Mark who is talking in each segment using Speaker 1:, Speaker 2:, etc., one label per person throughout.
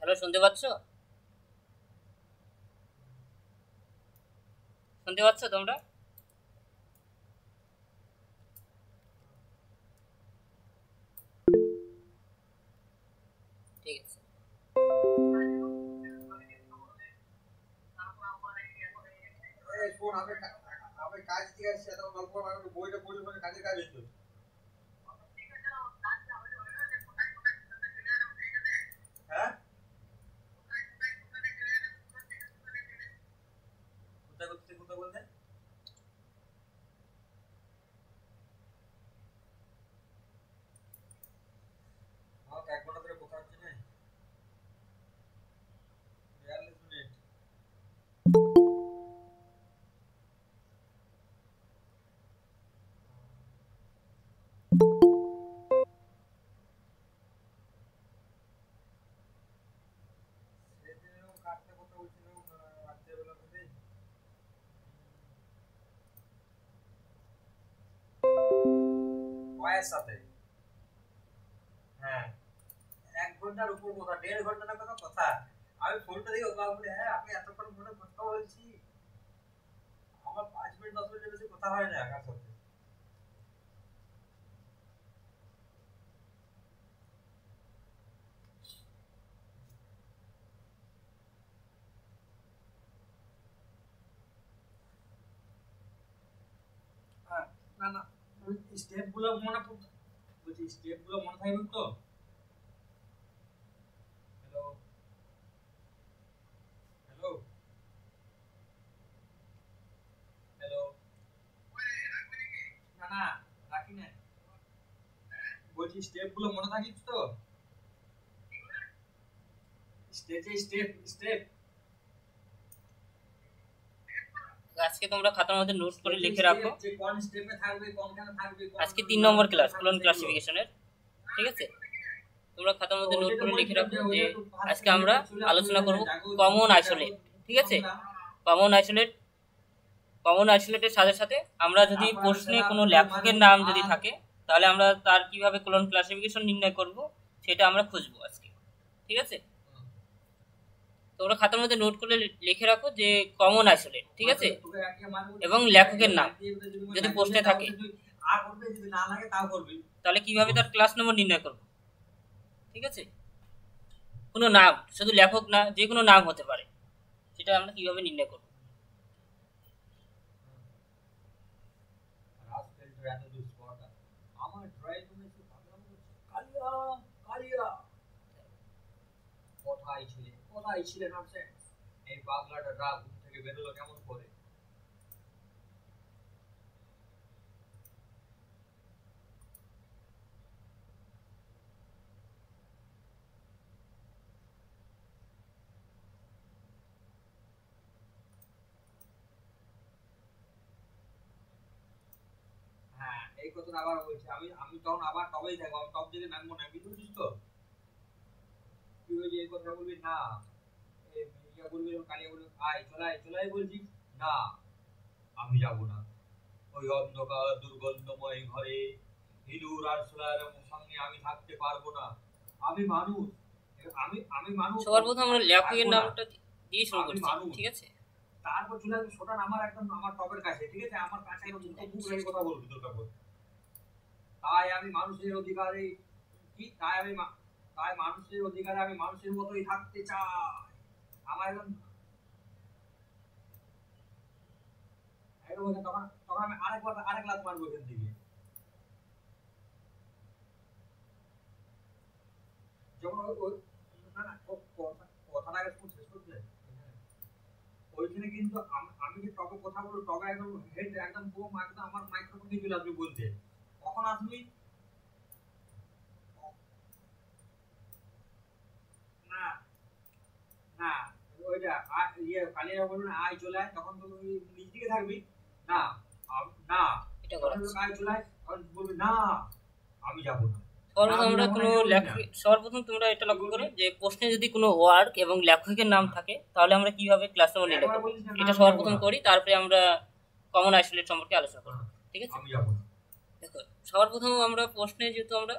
Speaker 1: Hello, শুনতে পাচ্ছ? শুনতে পাচ্ছ তোমরা? ঠিক আছে। কাজ ঠিক আছে, গল্প বইটা পড়ি কাজে কাজ হইতো। হ্যাঁ, কোথায় করতে কোথায় বলতে? আমার তো 1 ঘন্টা ধরে কথা হচ্ছে না। মিনিট। কাটতে কথা বলছিলাম রাত্রেবেলা থেকে। কয়ের সাথে? হ্যাঁ, 1 ঘন্টার উপর কথা, 1.5 ঘন্টা না কথা কথা। আমি ফোনটা দিয়ে ওকে বলি, হ্যাঁ আপনি এতক্ষণ ফোনে কথা বলছি, আমার 5 মিনিট 10 মিনিটের বেশি কথা হয় না কার সাথে। না না, স্টেপ গুলো মনে বলছি, স্টেপ গুলো মনে থাকবে তো? Hello hello hello. না না, রাখি না। বলছি স্টেপ গুলো মনে থাকিস তো? স্টেজে স্টেপ স্টেপ আজকে তোমরা খাতার মধ্যে নোট করে লিখে রাখো যে কোন স্টেপে থাকবে, কোনখানে থাকবে। আজকে 3 নম্বর ক্লাস কোলন ক্লাসিফিকেশনের, ঠিক আছে? তোমরা খাতার মধ্যে নোট করে লিখে রাখো যে আজকে আমরা আলোচনা করব কমন আইসোলেট, ঠিক আছে? কমন আইসোলেটের সাথে সাথে আমরা যদি প্রশ্নে কোনো লেখকের নাম যদি থাকে, তাহলে আমরা তার কিভাবে কোলন ক্লাসিফিকেশন নির্ণয় করব সেটা আমরা খুঁজবো আজকে, ঠিক আছে? তোমরা খাতার মধ্যে নোট করে লিখে রাখো যে কমন আইসোলেট, ঠিক আছে? এবং লেখকের নাম যদি প্রশ্নে থাকে তাহলে কিভাবে তার ক্লাস নম্বর নির্ণয় করব, ঠিক আছে? কোনো নাম, শুধু লেখক না, যে কোনো নাম হতে পারে, সেটা আমরা কিভাবে নির্ণয় করব। কোথায় ছিলেন আপনি? এই পাগলাটা রাত ঘুম থেকে বেরোলো কেমন করে? হ্যাঁ, এই কথাটা আবার বলছি। আমি আমি তখন আবার টবেই থাকবো, আমি টপ দিকে নামবো না, বুঝছিস তো? তুই ওই যে এই কথা বলবি না, ইয়া বলবি, কালিয়া বলবি আয় চলাই বলছিস না, আমি যাবো না। ওই অন্ধকার দুর্গন্ধময় ঘরে ইঁদুর আর সোলার সঙ্গে আমি থাকতে পারবো না। আমি মানুষ,
Speaker 2: আমি আমি মানুষ,
Speaker 1: সবার প্রথম আমরা লেখকের
Speaker 2: থাকবো না।
Speaker 1: নামটা দিয়ে শুরু
Speaker 2: আমি
Speaker 1: করছি,
Speaker 2: মানুষ।
Speaker 1: ঠিক আছে?
Speaker 2: তারপর চলে আসবে শোটান আমার একদম আমার টপের কাছে, ঠিক আছে? আমার কাছে একদম মুখ রেখে কথা বলবি দরকার পড়লে। তাই আমি মানুষের অধিকারে কি তাই আমি তাই মানুষের অধিকারে আমি মানুষের মতোই থাকতে চাই। আমার একদম একদম তখন তখন আমি আরেক লাত মারবো এখান থেকে। যখন না না কথাটা আগে শুন, শেষ করতে ওইখানে কিন্তু আমি যে টকে কথা বলবো, টকে একদম হেড একদম পুরো একদম আমার মাইক্রোফোন দিয়ে চলে আসবে বলতে, কখন আসবি না না ওইটা ইয়ে কালিয়া বলুন আয় চলে আয়, তখন তো তুই নিচ দিকে থাকবি না। না
Speaker 1: এটা
Speaker 2: তখন
Speaker 1: করাচ্ছি।
Speaker 2: আয় চলে আয়, তখন বলবি না আমি যাবো না।
Speaker 1: সর্বপ্রথম আমরা কোনো সর্বপ্রথম তোমরা এটা লক্ষ্য করো যে প্রশ্নে যদি কোনো ওয়ার্ক এবং লেখকের নাম থাকে তাহলে আমরা কিভাবে ক্লাস রুমে নির্ণয় করবো, এটা সর্বপ্রথম করি, তারপরে আমরা কমন আইসোলেট সম্পর্কে আলোচনা করবো, ঠিক আছে?
Speaker 2: আমি যাবো না।
Speaker 1: দেখো সর্বপ্রথম আমরা প্রশ্নে যেহেতু আমরা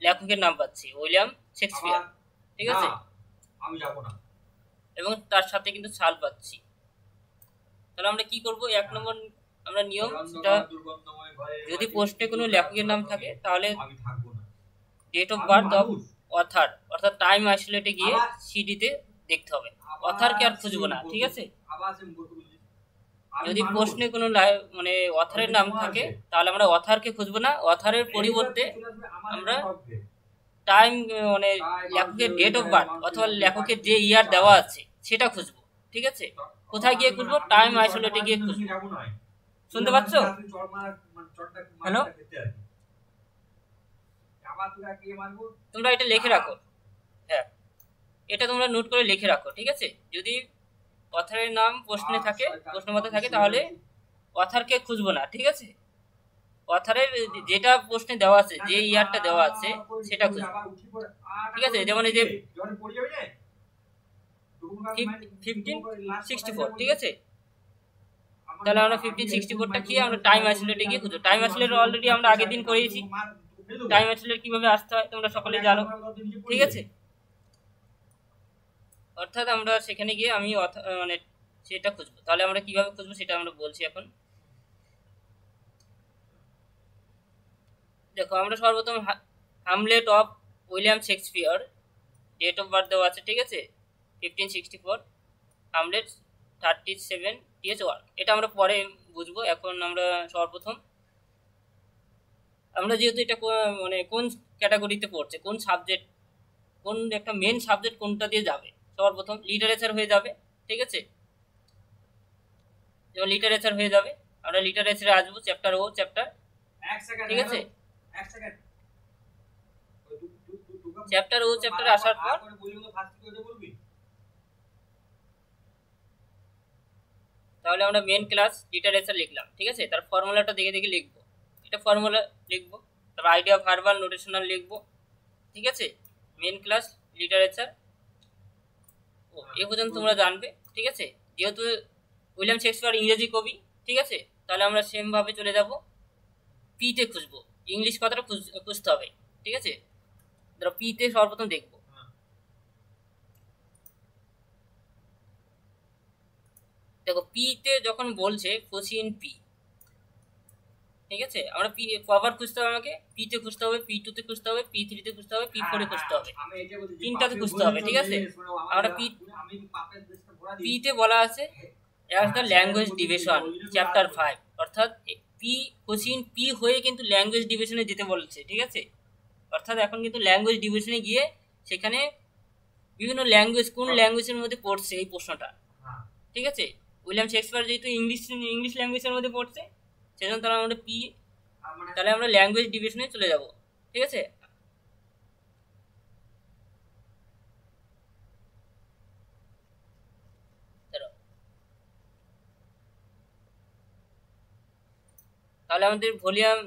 Speaker 1: লেখকের নাম পাচ্ছি উইলিয়াম শেক্সপিয়ার, ঠিক আছে,
Speaker 2: আমি যাবো না,
Speaker 1: এবং তার সাথে কিন্তু সাল পাচ্ছি, তাহলে আমরা কি করব? এক নম্বর আমরা নিয়ম, সেটা যদি প্রশ্নে কোনো লেখকের নাম থাকে তাহলে
Speaker 2: আমি থাকবো না,
Speaker 1: date of birth of author অর্থাৎ টাইম আইসোলেটে গিয়ে সিডিতে দেখতে হবে, অথারকে আর খুঁজবো না, ঠিক আছে? যদি প্রশ্নে কোনো মানে অথারের নাম থাকে তাহলে আমরা অথারকে খুঁজবো না, অথারের পরিবর্তে আমরা টাইম মানে লেখকের ডেট অফ বার্থ অথবা লেখকের যে ইয়ার দেওয়া আছে সেটা খুঁজবো, ঠিক আছে? কোথায় গিয়ে খুঁজবো? টাইম আইসোলেটে গিয়ে খুঁজবো। শুনতে পাচ্ছ? হ্যালো, তোমরা এটা লিখে রাখো, হ্যাঁ এটা তোমরা নোট করে লিখে রাখো, ঠিক আছে? যদি অথারের নাম প্রশ্নে থাকে, প্রশ্নপত্রে থাকে, তাহলে অথারকে খুঁজবো না, ঠিক আছে? অথারের যেটা প্রশ্নে দেওয়া আছে, যে ইয়ারটা দেওয়া আছে সেটা খুঁজবো, ঠিক আছে? যেমন এই যে 1564, ঠিক আছে? তাহলে আমরা 1564টা কি আমরা টাইম আইসোলেটে গিয়ে খুঁজবো। টাইম আইসোলেট অলরেডি আমরা আগের দিন করেছি, টাইম আইসোলেট কিভাবে আসতে হয় তোমরা সকলেই জানো, ঠিক আছে? অর্থাৎ আমরা সেখানে গিয়ে আমি মানে সেটা খুঁজবো। তাহলে আমরা কিভাবে খুঁজবো সেটা আমরা বলছি এখন। দেখো আমরা সর্বপ্রথম Hamlet of William Shakespeare, date of birth দেওয়া আছে, ঠিক আছে? 1564, হামলেট 37 টিএচ ওয়ার্ক, এটা আমরা পরে বুঝবো। এখন আমরা সর্বপ্রথম আমরা যেহেতু এটা মানে কোন ক্যাটাগরিতে পড়ছে, কোন সাবজেক্ট, কোন একটা মেন সাবজেক্ট কোনটা দিয়ে যাবে, সর্বপ্রথম লিটারেচার হয়ে যাবে, ঠিক আছে? যেমন লিটারেচার হয়ে যাবে, আমরা লিটারেচারে আসবো, চ্যাপ্টার ও চ্যাপ্টার, ঠিক আছে? চ্যাপ্টার ও চ্যাপ্টার আসার পর তাহলে আমরা মেন ক্লাস লিটারেচার লিখলাম, ঠিক আছে? তার ফর্মুলাটা দেখে দেখে লিখবো, এটা ফর্মুলা লিখবো, তারপর আইডিয়া ভার্বাল নোটেশনাল লিখবো, ঠিক আছে? মেন ক্লাস লিটারেচার ও এ পর্যন্ত তোমরা জানবে, ঠিক আছে? যেহেতু উইলিয়াম শেক্সপিয়ার ইংরেজি কবি, ঠিক আছে, তাহলে আমরা সেম ভাবে চলে যাব পিতে খুঁজবো, ইংলিশ কথাটা খুঁজতে হবে, ঠিক আছে? ধরো পিতে সর্বপ্রথম দেখবো, দেখো পিতে যখন বলছে কোসিন পি, ঠিক আছে? আমরা পি কভার খুঁজতে হবে, আমাকে পিতে খুঁজতে হবে, পি টুতে খুঁজতে হবে, পি থ্রিতে খুঁজতে হবে, পি ফোরে খুঁজতে হবে, তিনটাতে খুঁজতে হবে, ঠিক আছে? আমরা পিতে বলা আছে as the language division chapter 5, অর্থাৎ পি কোশ্চিন পি হয়ে কিন্তু ল্যাঙ্গুয়েজ ডিভিশনে যেতে বলছে, ঠিক আছে? অর্থাৎ এখন কিন্তু ল্যাঙ্গুয়েজ ডিভিশনে গিয়ে সেখানে বিভিন্ন ল্যাঙ্গুয়েজ, কোন ল্যাঙ্গুয়েজের মধ্যে পড়ছে এই প্রশ্নটা, ঠিক আছে? উইলিয়াম শেক্সপিয়ার যেহেতু ইংলিশ ল্যাঙ্গুয়েজের মধ্যে পড়ছে, সেজন্য তাহলে আমরা পি, তাহলে আমরা ল্যাঙ্গুয়েজ ডিভিশনে চলে যাব, ঠিক আছে? তাহলে আমাদের ভলিউম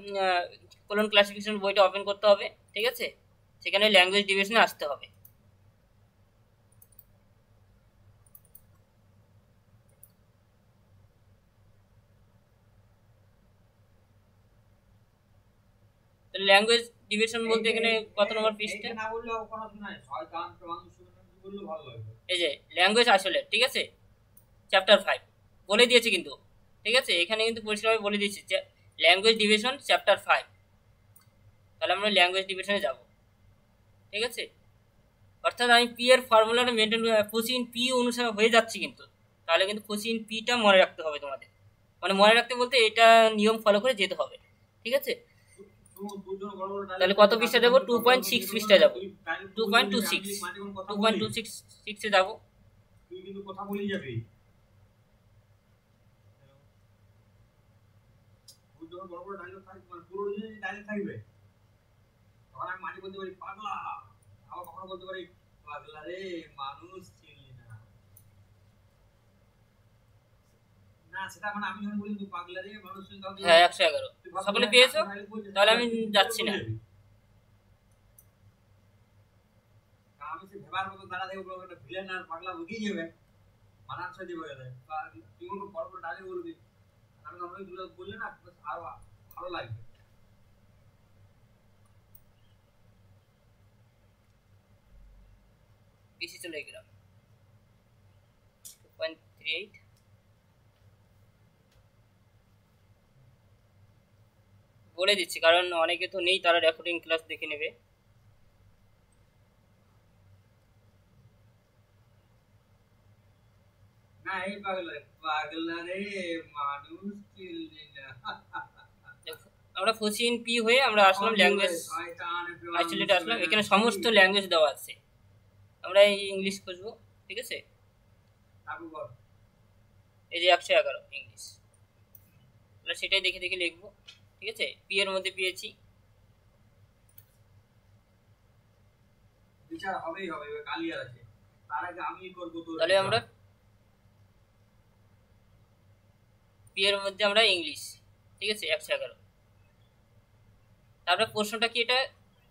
Speaker 1: কোলন ক্লাসিফিকেশন বইটা ওপেন করতে হবে, ঠিক আছে? সেখানে ল্যাঙ্গুয়েজ ডিভিশনে আসতে হবে। ল্যাঙ্গুয়েজ ডিভিশন বলতে এখানে কত নম্বর পৃষ্ঠা?
Speaker 2: না বললেও কোনো অসুবিধা নাই, শয়তান মানুষ বললে ভালো লাগবে।
Speaker 1: এই যে ল্যাঙ্গুয়েজ আইসোলেট, ঠিক আছে, চ্যাপ্টার 5 বলে দিয়েছে কিন্তু, ঠিক আছে, এখানে কিন্তু পরিষ্কারভাবে বলে দিয়েছে যে ল্যাঙ্গুয়েজ ডিভিশন চ্যাপ্টার 5। তাহলে আমরা ল্যাঙ্গুয়েজ ডিভিশনে যাব, ঠিক আছে। অর্থাৎ আমি পি এর ফর্মুলাটা মেনটেন কোসিন পি অনুসারে হয়ে যাচ্ছি কিন্তু, তাহলে কিন্তু কোসিন পিটা মনে রাখতে হবে তোমাদের, মানে মনে রাখতে বলতে এটা নিয়ম ফলো করে যেতে হবে, ঠিক আছে। তাহলে কত পৃষ্ঠা যাবো? 2.6 পৃষ্ঠা যাবো, 2.26 2.26 এ যাবো।
Speaker 2: তুই কিন্তু কথা বলি যাবি, যখন বড় বড় ডায়লগ থাকবে, মানে পুরো যদি ডায়লগ থাকবে, তখন আমি মাঝে বলতে পারি পাগলা, আবার কখনো বলতে পারি পাগলা রে মানুষ চিনলি না, না সেটা মানে আমি যখন বলি তুই পাগলা রে মানুষ চিনলি,
Speaker 1: হ্যাঁ 111 সকলে পেয়েছো? তাহলে আমি যাচ্ছি না,
Speaker 2: আমি সে ভেবার মতো দাঁড়া দেবো, একটা ভিলেন আর পাগলা বুঝিয়ে যাবে, মানানসা দিবে গেলে তুই কোনো বড় বড় ডায়লগ বলবি, আমি অনেক দূরে বললে না আরো ভালো লাগবে।
Speaker 1: বেশি চলে গেলাম 2.38। বলে দিচ্ছি কারণ অনেকে তো নেই, তারা রেকর্ডিং ক্লাস দেখে নেবে।
Speaker 2: না এই পাগলা পাগলা রে মানুষ চিনলি না,
Speaker 1: আমরা কোচিন পি হয়ে আমরা আসলাম ল্যাঙ্গুয়েজ আইসোলেটে আসলাম। এখানে সমস্ত ল্যাঙ্গুয়েজ দেওয়া আছে, আমরা এই ইংলিশ খুঁজবো, ঠিক আছে। এই যে 111 ইংলিশ, তাহলে সেটাই দেখে দেখে লিখবো, ঠিক আছে। পি এর মধ্যে পেয়েছি,
Speaker 2: বিচার হবেই হবে, কালিয়ার আছে, তার আগে আমি করব। তো
Speaker 1: তাহলে আমরা পি এর মধ্যে আমরা ইংলিশ, ঠিক আছে 111। তারপরে প্রশ্নটা কি, এটা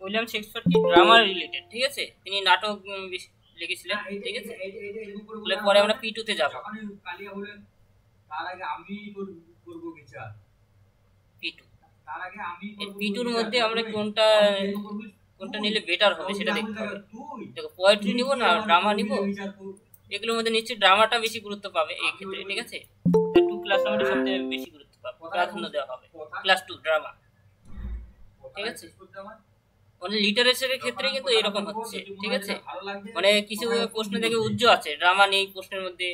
Speaker 1: উইলিয়াম শেক্সপিয়ার কি ড্রামা রিলেটেড, ঠিক আছে, তিনি নাটক লিখেছিলেন, ঠিক আছে। তাহলে পরে আমরা পি2 তে যাব,
Speaker 2: যখন কালিয়া বলেন তার আগে আমি করব বিচার,
Speaker 1: পি2।
Speaker 2: তার আগে আমি করব
Speaker 1: পি2 এর মধ্যে আমরা কোনটা নিলে বেটার হবে সেটা দেখতে হবে। দেখো পোয়েট্রি নিব না ড্রামা নিব, এগুলোর মধ্যে নিশ্চয়ই ড্রামাটা বেশি গুরুত্ব পাবে এই ক্ষেত্রে, ঠিক আছে। 2 ক্লাস আমাদের সবচেয়ে বেশি গুরুত্ব পাবে, প্রাধান্য দেওয়া হবে ক্লাস 2 ড্রামা, ঠিক আছে। মানে লিটারেচারের ক্ষেত্রে কিন্তু এরকম হচ্ছে, ঠিক আছে। মানে কিছু প্রশ্ন দেখে উজ্জ্ব আছে ড্রামা নেই প্রশ্নের মধ্যে,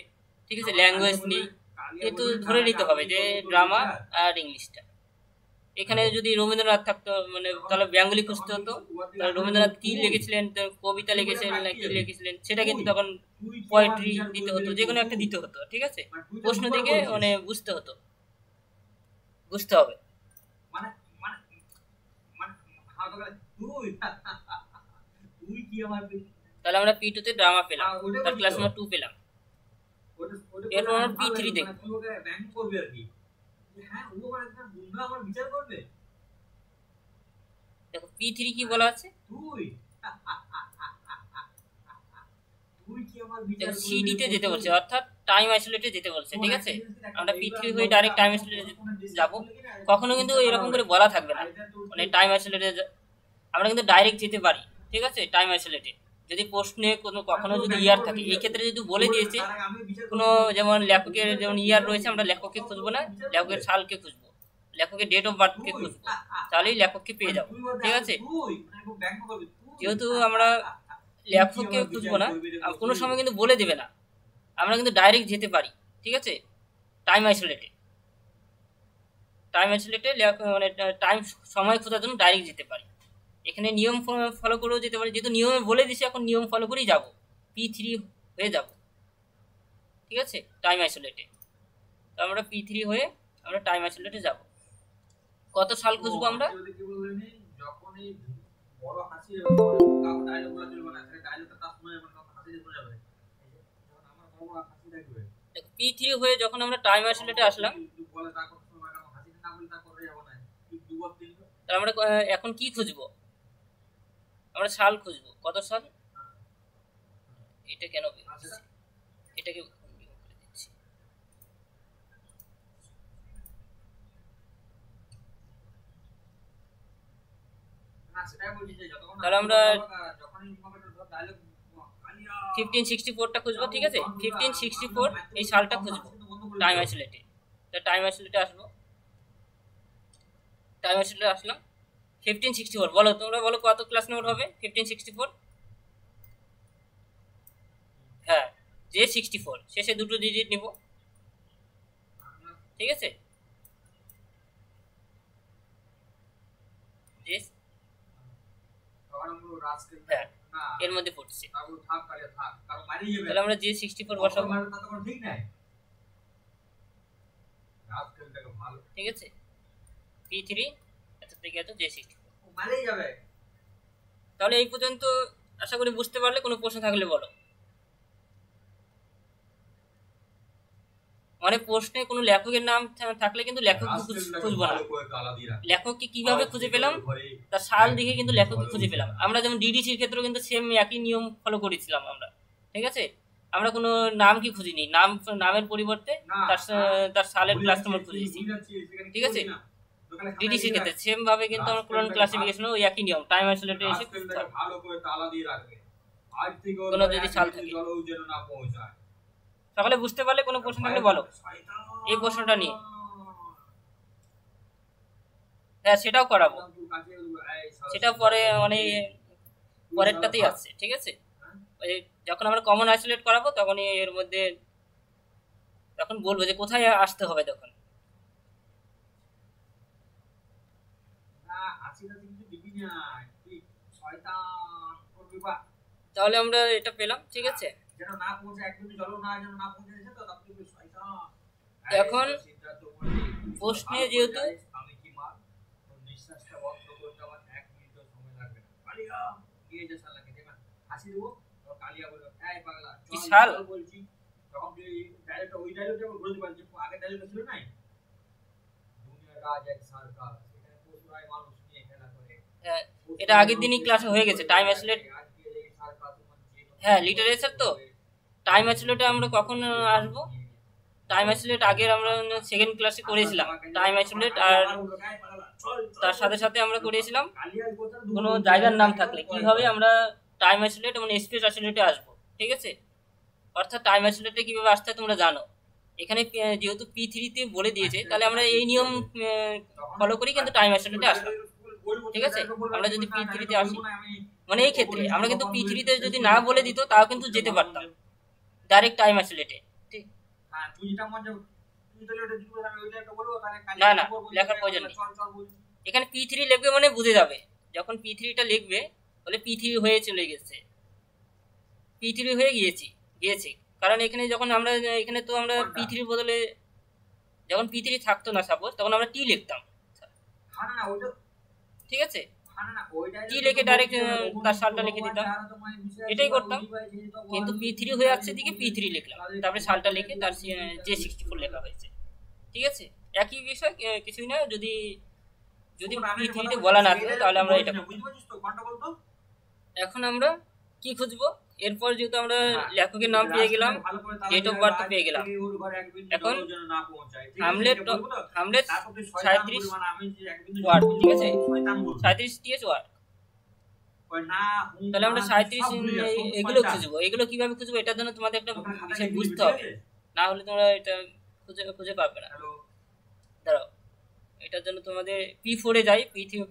Speaker 1: ঠিক আছে, ল্যাঙ্গুয়েজ নেই, কিন্তু ধরে নিতে হবে যে ড্রামা আর ইংলিশটা। এখানে যদি রবীন্দ্রনাথ থাকতো মানে তাহলে বেঙ্গলি খুঁজতে হতো, তাহলে রবীন্দ্রনাথ কি লিখেছিলেন, কবিতা লিখেছিলেন না কি লিখেছিলেন, সেটা কিন্তু তখন পোয়েট্রি দিতে হতো, যে কোনো একটা দিতে হতো, ঠিক আছে। প্রশ্ন থেকে মানে বুঝতে হবে। তাহলে আমরা পি2 তে ড্রামা পেলাম, তার ক্লাস নাম্বার 2 পেলাম, এরপর আমরা পি3 দেখব। দেখো পি3 কি বলা আছে, দেখো সিডি তে যেতে বলছে, অর্থাৎ টাইম আইসোলেটে যেতে বলছে, ঠিক আছে। আমরা পি3 হয়ে ডাইরেক্ট টাইম আইসোলেটে যাব, কখনো কিন্তু এরকম করে বলা থাকবে না, মানে টাইম আইসোলেটে আমরা কিন্তু ডাইরেক্ট যেতে পারি, ঠিক আছে, টাইম আইসোলেটে। যদি প্রশ্নে কোনো কখনো যদি ইয়ার থাকে, এই ক্ষেত্রে যদি বলে দিয়েছে কোনো, যেমন লেখকের যেমন ইয়ার রয়েছে, আমরা লেখককে খুঁজবো না, লেখকের সালকে খুঁজবো, লেখকের ডেট অফ বার্থকে খুঁজবো, তাহলেই লেখককে পেয়ে যাবো, ঠিক আছে। যেহেতু আমরা লেখককে খুঁজবো না, কোনো সময় কিন্তু বলে দেবে না, আমরা কিন্তু ডাইরেক্ট যেতে পারি, ঠিক আছে, টাইম আইসোলেটে। মানে টাইম সময় খোঁজার জন্য ডাইরেক্ট যেতে পারি। এখানে নিয়ম ফলো করেও যেতে পারি, যেহেতু নিয়মে বলে দিছি এখন নিয়ম ফলো করেই যাব, পি3 হয়ে যাব, ঠিক আছে, টাইম আইসোলেটে। তো আমরা পি3 হয়ে আমরা টাইম আইসোলেটে যাব। কত সাল খুঁজবো আমরা, পি3 হয়ে যখন আমরা টাইম আইসোলেটে আসলাম, তাহলে আমরা এখন কি খুঁজবো, আমরা সাল খুঁজবো, কত সাল, এটা কেন এটাকে
Speaker 2: না সেটাই বলছি যে যতক্ষণ
Speaker 1: তাহলে আমরা
Speaker 2: যখনই ডায়লগ
Speaker 1: 1564টা খুঁজবো, ঠিক আছে। 1564 এই সালটা খুঁজবো টাইম আইসোলেটে। তো টাইম আইসোলেটে আসবো, টাইম আইসোলেটে আসলাম। 1564 বলো, তোমরা বলো কত ক্লাস নোট হবে 1564? হ্যাঁ, J64 শেষে দুটো ডিজিট নিব, ঠিক আছে। হ্যাঁ, এর মধ্যে পড়ছে, তাহলে আমরা J64 বসাবো, ঠিক আছে। P3 এত থেকে এত J64 তাহলে এই পর্যন্ত আশা করি বুঝতে পারলে। কোনো প্রশ্ন থাকলে বলো। মানে প্রশ্নে কোনো লেখকের নাম থাকলে কিন্তু লেখক খুঁজবো না, লেখককে কিভাবে খুঁজে পেলাম তার সাল দেখে কিন্তু লেখককে খুঁজে পেলাম। আমরা যেমন ডিডিসির ক্ষেত্রেও কিন্তু সেম একই নিয়ম ফলো করেছিলাম আমরা, ঠিক আছে। আমরা কোনো নাম কি খুঁজিনি, নামের পরিবর্তে তার সালের ক্লাস নম্বর খুঁজেছি, ঠিক আছে। ডিডিসির ক্ষেত্রে সেম ভাবে কিন্তু আমরা কোলন ক্লাসিফিকেশন ওই একই নিয়ম টাইম আইসোলেটে এসে
Speaker 2: ভালো করে তালা দিয়ে রাখবে, আজ থেকে
Speaker 1: কোনো যদি সাল থাকে।
Speaker 2: যেন না পৌঁছায়।
Speaker 1: সকালে বুঝতে পারলে কোনো প্রশ্ন থাকলে বলো এই প্রশ্নটা নিয়ে। হ্যাঁ, সেটাও করাবো, সেটা পরে মানে পরেরটাতেই আছে, ঠিক আছে। ওই যখন আমরা কমন আইসোলেট করাবো তখনই এর মধ্যে তখন বলবো যে কোথায় আসতে হবে তখন। তাহলে আমরা এটা পেলাম, ঠিক আছে। এখন প্রশ্নে যেহেতু কি সাল এটা আগের দিনই ক্লাসে হয়ে গেছে টাইম আইসোলেট। হ্যাঁ, লিটারেচার তো টাইম আইসোলেটে আমরা কখন আসবো? টাইম আইসোলেট আগের আমরা সেকেন্ড ক্লাসে করেছিলাম টাইম আইসোলেট, আর তার সাথে সাথে আমরা করেছিলাম কোনো জায়গার নাম থাকলে কিভাবে আমরা টাইম আইসোলেট এবং স্পেস আইসোলেটে আসবো, ঠিক আছে। অর্থাৎ টাইম আইসোলেটে কিভাবে আসতে তোমরা জানো। এখানে যেহেতু P3-তে বলে দিয়েছে তাহলে আমরা এই নিয়ম ফলো করি কিন্তু টাইম আইসোলেটে আসলাম, ঠিক আছে। আমরা যদি P3-তে আসি মানে এই ক্ষেত্রে আমরা কিন্তু P3-তে যদি না বলে দিত তাও কিন্তু যেতে পারতাম ডাইরেক্ট টাইম আইসোলেটে, ঠিক। না না, লেখার প্রয়োজন নেই। এখানে P3 লিখবে মানে বুঝে যাবে, যখন P3টা লিখবে বলে P3 হয়ে চলে গেছে, P3 হয়ে গিয়েছে। কারণ এখানে যখন আমরা এখানে তো আমরা P3 বদলে যখন P3 থাকতো না সাপোজ তখন আমরা T লিখতাম, ঠিক আছে। T লিখে ডাইরেক্ট তার সালটা লিখে দিতাম, এটাই করতাম। কিন্তু P3 হয়ে যাচ্ছে দিকে P3 লিখলাম, তারপরে সালটা লিখে তার J64 লেখা হয়েছে, ঠিক আছে। একই বিষয়, কিছুই না। যদি P3-তে বলা না থাকে তাহলে আমরা এটা এখন আমরা কি খুঁজবো এরপর? যেহেতু আমরা লেখকের নাম পেয়ে গেলাম, ডেট অফ বার্থ পেয়ে গেলাম, এখন হামলেট 37 ওয়ার্ড, ঠিক আছে। 37 TH ওয়ার্ড। তাহলে আমরা 37 এগুলো খুঁজবো। এগুলো কিভাবে খুঁজবো এটার জন্য তোমাদের একটা বিষয় বুঝতে হবে, না হলে তোমরা এটা খুঁজে পাবে না। দাঁড়াও, এটার জন্য তোমাদের P4-এ যাই।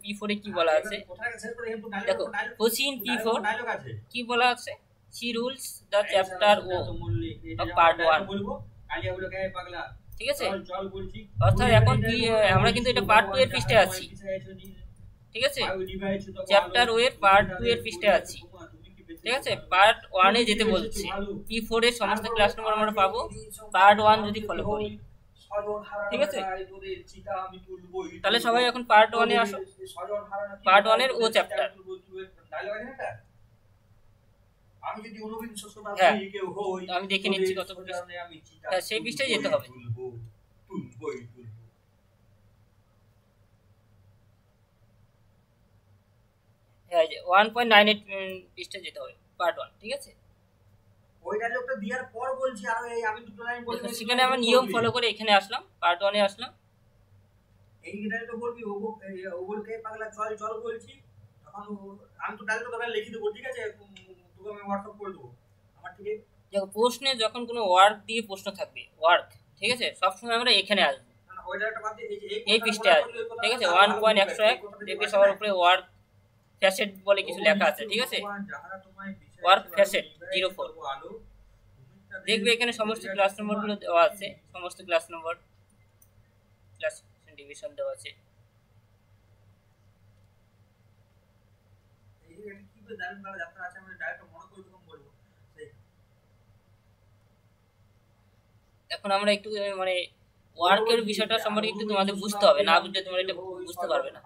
Speaker 1: P4-এ কি বলা আছে দেখো। কোশ্চিন P4 কি বলা আছে? She rules the chapter O of part 1, ঠিক আছে। অর্থাৎ এখন আমরা কিন্তু এটা পার্ট 2 এর পৃষ্ঠায় আছি, ঠিক আছে। চ্যাপ্টার ও এর পার্ট 2 এর পৃষ্ঠায় আছি, ঠিক আছে। পার্ট 1-এ যেতে বলছে। P4 এর সমস্ত ক্লাস নম্বর আমরা পাবো পার্ট 1 যদি ফলো করি, ঠিক আছে। তাহলে সবাই এখন পার্ট 1-এ আসো। পার্ট 1-এর ও চ্যাপ্টার। হ্যাঁ, আমি দেখে নিচ্ছি কত পৃষ্ঠা। হ্যাঁ, সেই পৃষ্ঠায় যেতে হবে। হ্যাঁ, 1.98 পৃষ্ঠায় যেতে হবে পার্ট 1, ঠিক আছে। সেখানে আমরা নিয়ম ফলো করে এখানে আসলাম, পার্ট 1-এ আসলাম।
Speaker 2: এখন আমি তো ডাইরেক্ট তোকে লিখে দেবো, ঠিক আছে, তোকে আমি হোয়াটসঅ্যাপ করে দেবো আমার, ঠিক আছে।
Speaker 1: দেখো প্রশ্নে যখন কোনো ওয়ার্ক দিয়ে প্রশ্ন থাকবে, ওয়ার্ক, ঠিক আছে, সবসময় আমরা এখানে আসবো,
Speaker 2: মানে ওই জায়গাটা বাদ দিয়ে
Speaker 1: এই পৃষ্ঠে আসবো, ঠিক আছে। 1.101 দেখবে সবার উপরে ওয়ার্ক ফ্যাসেট বলে কিছু লেখা আছে, ঠিক আছে, ওয়ার্ক ফ্যাসেট 04 দেখবে এখানে সমস্ত ক্লাস নম্বরগুলো দেওয়া আছে, সমস্ত ক্লাস নম্বর, ক্লাস ডিভিশন দেওয়া আছে। এখন আমরা একটু মানে ওয়ার্কের বিষয়টা সম্পর্কে একটু তোমাদের বুঝতে হবে, না বুঝলে তোমরা এটা বুঝতে পারবে না।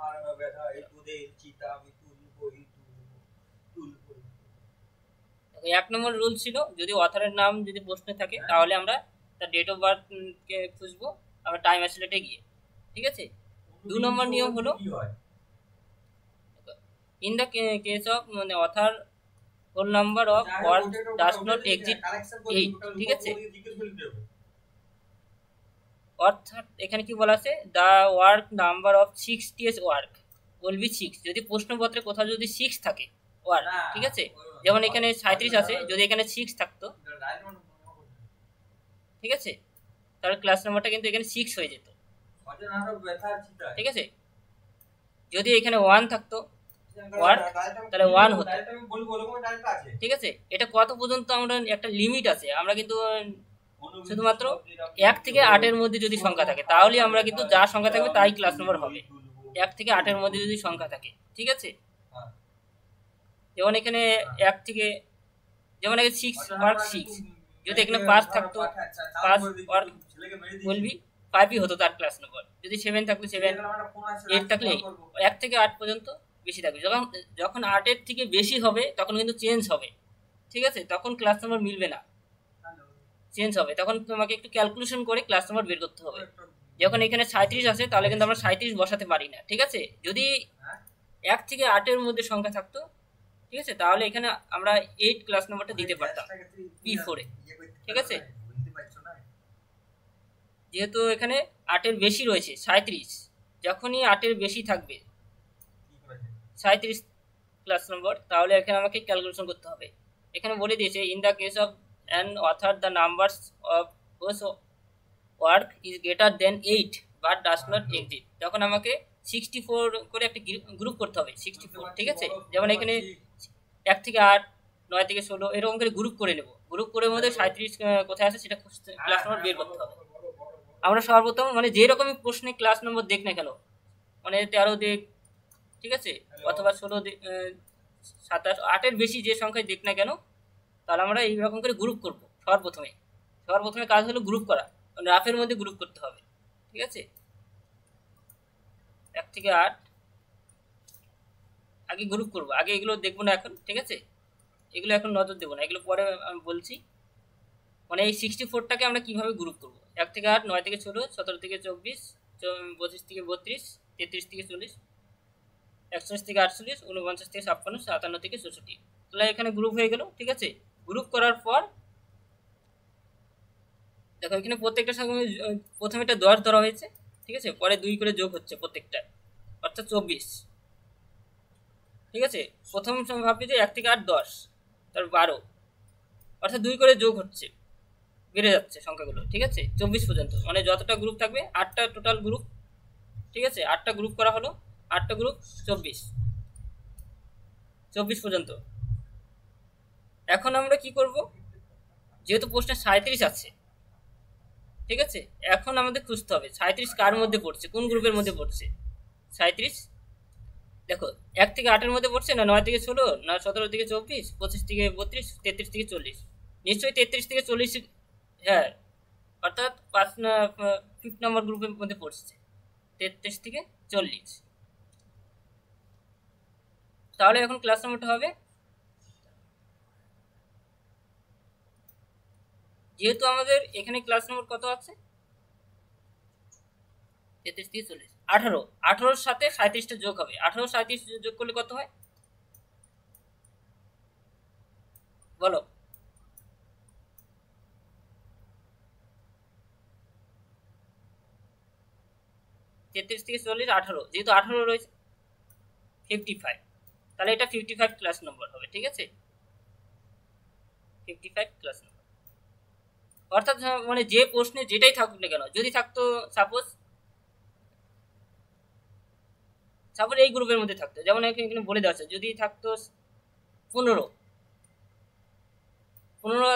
Speaker 1: এক নম্বর রুল ছিল, যদি অথরের নাম যদি প্রশ্নে থাকে তাহলে আমরা তার ডেট অফ বার্থ কে খুঁজবো আমরা টাইম অ্যাসিলেটে গিয়ে, ঠিক আছে। 2 নম্বর নিয়ম হলো ইন দ্য কেস অফ মানে author whole number of word does not exceed 8, ঠিক আছে। অর্থাৎ এখানে কি বলা আছে, the work number of 60 work will be 6, যদি প্রশ্নপত্রে কোথাও যদি 6 থাকে ওয়ার্ক, ঠিক আছে, যেমন এখানে 37 আছে, যদি এখানে 6 থাকতো, ঠিক আছে, তাহলে ক্লাস নাম্বারটা কিন্তু এখানে 6 হয়ে যেত, ঠিক আছে। যদি এখানে 1 থাকতো ওয়ার্ক তাহলে 1 হতো, ঠিক আছে। এটা কত পর্যন্ত আমরা একটা লিমিট আছে, আমরা কিন্তু শুধুমাত্র 1 থেকে 8 এর মধ্যে যদি সংখ্যা থাকে তাহলে আমরা কিন্তু যা সংখ্যা থাকবে তাই ক্লাস নাম্বার হবে, 1 থেকে 8 এর মধ্যে যদি সংখ্যা থাকে, ঠিক আছে। যেমন এখানে 1 থেকে, যেমন এখানে 6 ওয়ার্ক 6, যদি এখানে 5 থাকতো 5 ওয়ার্ক বলবি 5ই হতো তার ক্লাস নাম্বার, যদি 7 থাকলে 7, 8 থাকলে 1 থেকে 8 পর্যন্ত বেশি থাকবে। যখন 8 এর থেকে বেশি হবে তখন কিন্তু চেঞ্জ হবে, ঠিক আছে, তখন ক্লাস নাম্বার মিলবে না, চেঞ্জ হবে, তখন তোমাকে একটু ক্যালকুলেশন করে ক্লাস নাম্বার বের করতে হবে। যখন এখানে 37 আছে তাহলে কিন্তু আমরা 37 বসাতে পারি না, ঠিক আছে। যদি 1 থেকে 8 এর মধ্যে সংখ্যা থাকতো, ঠিক আছে, তাহলে এখানে আমরা 8 ক্লাস নাম্বারটা দিতে পারতাম P4 এ, ঠিক আছে। যেহেতু এখানে 8 এর বেশি রয়েছে 37, যখনই 8 এর বেশি থাকবে 37 ক্লাস নম্বর, তাহলে এখানে আমাকে ক্যালকুলেশন করতে হবে। এখানে বলে দিয়েছে in the case of an author the numbers of hose work is greater than 8 but does not exit, তখন আমাকে 64 করে একটা গ্রুপ করতে হবে, 64, ঠিক আছে। যেমন এখানে 1 থেকে 8, 9 থেকে 16 এরকম করে গ্রুপ করে নেব, গ্রুপ করে মধ্যে 37 কোথায় আছে সেটা ক্লাস নম্বর বের করতে হবে। আমরা সর্বপ্রথম মানে যে রকমই প্রশ্নে ক্লাস নম্বর দেখ না কেন, মানে 13 দেখ, ঠিক আছে, অথবা 16 দেখ, 27, 8 এর বেশি যে সংখ্যায় দেখ না কেন, তাহলে আমরা এইরকম করে গ্রুপ করব। সর্বপ্রথমে কাজ হলো গ্রুপ করা, রাফের মধ্যে গ্রুপ করতে হবে, ঠিক আছে। 1 থেকে 8 আগে গ্রুপ করব, আগে এগুলো দেখবো না এখন, ঠিক আছে, এগুলো এখন নজর দেবো না, এগুলো পরে আমি বলছি। মানে এই 64টাকে আমরা কিভাবে গ্রুপ করব, 1 থেকে 8, 9 থেকে 16, 17 থেকে 24, 25 থেকে 32, 33 থেকে 40, 41 থেকে 48, 49 থেকে 56, 57 থেকে 64, তাহলে এখানে গ্রুপ হয়ে গেল, ঠিক আছে। গ্রুপ করার পর দেখো এখানে প্রত্যেকটার সঙ্গে প্রথমে এটা 10 ধরা হয়েছে, ঠিক আছে, পরে 2 করে যোগ হচ্ছে প্রত্যেকটা, অর্থাৎ 24, ঠিক আছে। প্রথম ভাবছি যে 1 থেকে 8 10, তার 12, অর্থাৎ 2 করে যোগ হচ্ছে, বেড়ে যাচ্ছে সংখ্যাগুলো, ঠিক আছে, 24 পর্যন্ত, মানে যতটা গ্রুপ থাকবে 8টা টোটাল গ্রুপ, ঠিক আছে, 8টা গ্রুপ করা হলো, 8টা গ্রুপ 24 পর্যন্ত। এখন আমরা কি করব, যেহেতু প্রশ্নে 37 আছে, ঠিক আছে, এখন আমাদের খুঁজতে হবে 37 কার মধ্যে পড়ছে, কোন গ্রুপের মধ্যে পড়ছে 37। দেখো 1 থেকে 8 এর মধ্যে পড়ছে না 9 থেকে 16, না 17 থেকে 24, 25 থেকে 32, 33 থেকে 40, নিশ্চয়ই 33 থেকে 40, হ্যাঁ, অর্থাৎ 5 নম্বর গ্রুপের মধ্যে পড়ছে 33 থেকে 40। তাহলে এখন ক্লাস নম্বরটা হবে, যেহেতু আমাদের এখানে ক্লাস নম্বর কত আছে 33 থেকে 40, 18 সাথে 37টা যোগ হবে, 18 37 যোগ করলে কত হয় বলো, তেত্রিশ থেকে 40, 18, যেহেতু 18 রয়েছে 55, তাহলে এটা 55 ক্লাস নম্বর হবে। ঠিক আছে, 55 ক্লাস নম্বর। অর্থাৎ মানে যে প্রশ্নে যেটাই থাকুক না কেন, যদি থাকতো সাপোজ এই গ্রুপের মধ্যে থাকতো, যেমন এখানে বলে দেওয়া আছে, যদি থাকতো 15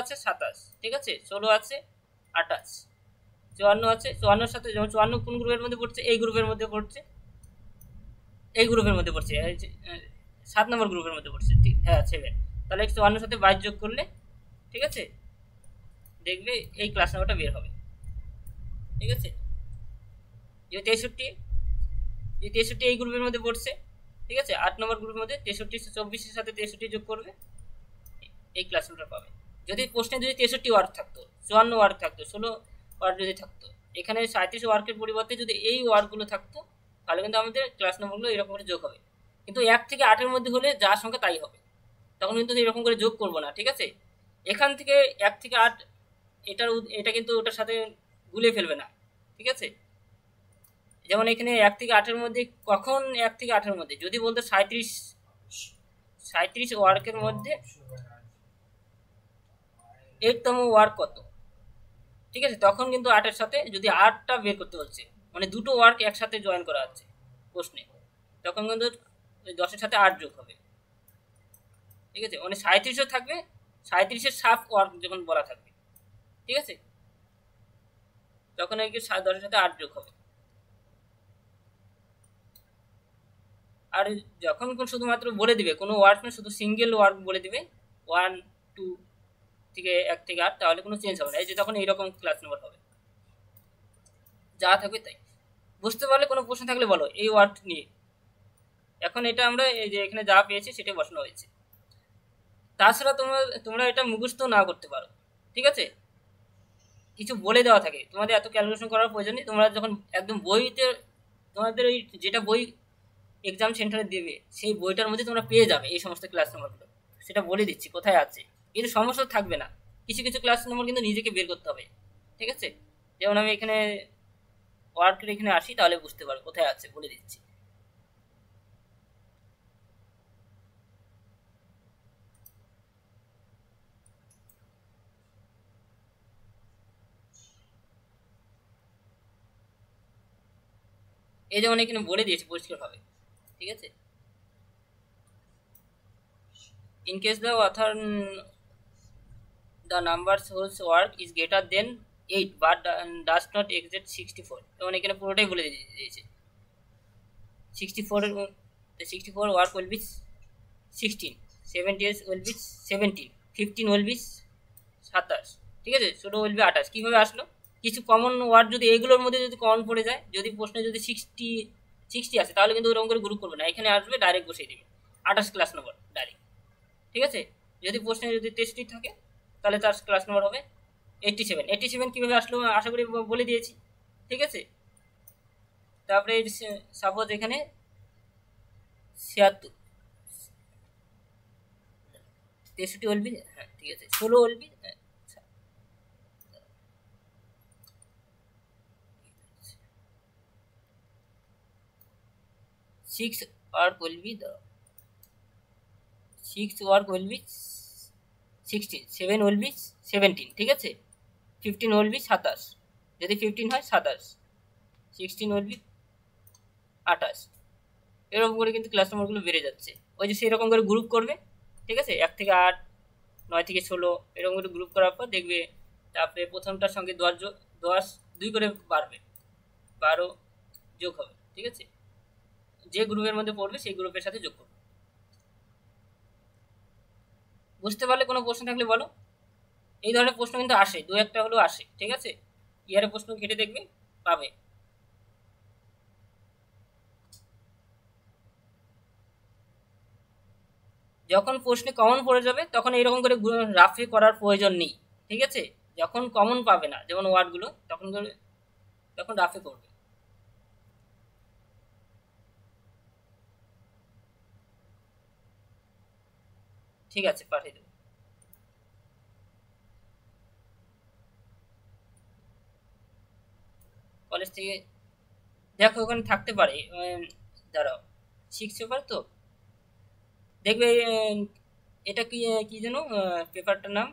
Speaker 1: আছে, 27, ঠিক আছে, 16 আছে, 28, 54 আছে, 54 সাথে, যেমন 54 কোন গ্রুপের মধ্যে পড়ছে, এই গ্রুপের মধ্যে পড়ছে, এই গ্রুপের মধ্যে পড়ছে, 7 নম্বর গ্রুপের মধ্যে পড়ছে, ঠিক, হ্যাঁ 7। তাহলে 54 সাথে 22 যোগ করলে, ঠিক আছে, দেখবে এই ক্লাস নাম্বারটা বের হবে। ঠিক আছে, যে 63 এই গ্রুপের মধ্যে পড়ছে, ঠিক আছে, 8 নম্বর গ্রুপের মধ্যে 63, 24 সাথে 63 যোগ করবে, এই ক্লাস নাম্বারটা পাবে। যদি প্রশ্নে যদি 63 ওয়ার্ড থাকতো, 54 ওয়ার্ড থাকতো, 16 ওয়ার্ড যদি থাকতো, এখানে 37 ওয়ার্ডের পরিবর্তে যদি এই ওয়ার্ডগুলো থাকতো, তাহলে কিন্তু আমাদের ক্লাস নাম্বারগুলো এরকম করে যোগ হবে। কিন্তু 1 থেকে 8-এর মধ্যে হলে যা সংখ্যা তাই হবে, তখন কিন্তু এরকম করে যোগ করবো না। ঠিক আছে, এখান থেকে 1 থেকে 8 এটা কিন্তু ওটার সাথে গুলিয়ে ফেলবে না। ঠিক আছে, যেমন এখানে 1 থেকে 8-এর মধ্যে, কখন 1 থেকে 8-এর মধ্যে যদি বলতো 37 ওয়ার্কের মধ্যে 8তম ওয়ার্ক কত, ঠিক আছে, তখন কিন্তু 8-এর সাথে যদি 8টা বের করতে হচ্ছে, মানে দুটো ওয়ার্ক একসাথে জয়েন করা আছে প্রশ্নে, তখন কিন্তু 10-এর সাথে 8 যোগ হবে। ঠিক আছে, মানে 37ও থাকবে, 37-এর সাফ ওয়ার্ক যখন বলা থাকবে, ঠিক আছে, তখন আর কি 10-এর সাথে 8 যোগ হবে। আর যখন শুধুমাত্র বলে দিবে কোনো ওয়ার্ড না, শুধু সিঙ্গেল ওয়ার্ড বলে দিবে 1, 2 থেকে 1 থেকে 8, তাহলে কোনো চেঞ্জ হবে না, এই যে তখন এইরকম ক্লাস নাম্বার হবে, যা থাকবে তাই। বুঝতে পারলে? কোনো প্রশ্ন থাকলে বলো এই ওয়ার্ড নিয়ে। এখন এটা আমরা এই যে এখানে যা পেয়েছি সেটাই বসানো হয়েছে। তাছাড়া তোমরা এটা মুখস্থ না করতে পারো, ঠিক আছে, কিছু বলে দেওয়া থাকে, তোমাদের এত ক্যালকুলেশন করার প্রয়োজন নেই। তোমরা যখন একদম বইতে, তোমাদের ওই যেটা বই এক্সাম সেন্টারে দেবে সেই বইটার মধ্যে তোমরা পেয়ে যাবে এই সমস্ত ক্লাস নাম্বারগুলো, সেটা বলে দিচ্ছি কোথায় আছে। কিন্তু সমস্যা থাকবে না, কিছু কিছু ক্লাস নাম্বার কিন্তু নিজেকে বের করতে হবে। ঠিক আছে, যেমন আমি এখানে ওয়ার্কের এখানে আসি, তাহলে বুঝতে পারো কোথায় আছে, বলে দিচ্ছি। এই যেমন এখানে বলে দিয়েছি পরিষ্কার ভাবে, ঠিক আছে, in case the author the number whose work is greater than 8 but does not exceed 64, যেমন এখানে পুরোটাই বলে দিয়েছে 64 work will be 16, 70 will be 17, 15 will be 27, ঠিক আছে, 16 will be 28। কিভাবে আসলো? কিছু কমন ওয়ার্ড যদি এগুলোর মধ্যে যদি কমন পড়ে যায়, যদি প্রশ্নে যদি 60 আসে, তাহলে কিন্তু ওরকম করে গ্রুপ করবে না, এখানে আসবে ডাইরেক্ট বসিয়ে দিবে 28 ক্লাস নম্বর ডাইরেক্ট। ঠিক আছে, যদি প্রশ্নে যদি 63 থাকে, তাহলে তার ক্লাস নম্বর হবে 87। কিভাবে আসলো আশা করি বলে দিয়েছি। ঠিক আছে, তারপরে সাপোজ এখানে 76, 63 বলবি, হ্যাঁ ঠিক আছে, 16 বলবি, 6 work will be 16, 7 will be 17, ঠিক আছে, 15 will be 27, যদি 15 হয় 27, 16 will be 28। এরকম করে কিন্তু ক্লাস নম্বরগুলো বেড়ে যাচ্ছে, ওই যে সেরকম করে গ্রুপ করবে। ঠিক আছে, 1 থেকে 8, 9 থেকে 16 এরকম করে গ্রুপ করার পর দেখবে, তারপরে প্রথমটার সঙ্গে 10 2 করে বাড়বে, 12 যোগ হবে। ঠিক আছে, যে গ্রুপের মধ্যে পড়বে সেই গ্রুপের সাথে যোগ করবে। বুঝতে পারলে? কোনো প্রশ্ন থাকলে বলো। এই ধরনের প্রশ্ন কিন্তু আসে, 2-1টা হলেও আসে। ঠিক আছে, ইয়ারে প্রশ্ন ঘেটে দেখবে, পাবে। যখন প্রশ্নে কমন পড়ে যাবে তখন এইরকম করে রাফে করার প্রয়োজন নেই। ঠিক আছে, যখন কমন পাবে না যেমন ওয়ার্ডগুলো, তখন রাফে করবে। ঠিক আছে, পাঠিয়ে দেবো। কলেজ থেকে দেখো ওখানে থাকতে পারে, দাঁড়াও, 6 পেপার তো দেখবে এটা কি কি যেন পেপারটার নাম,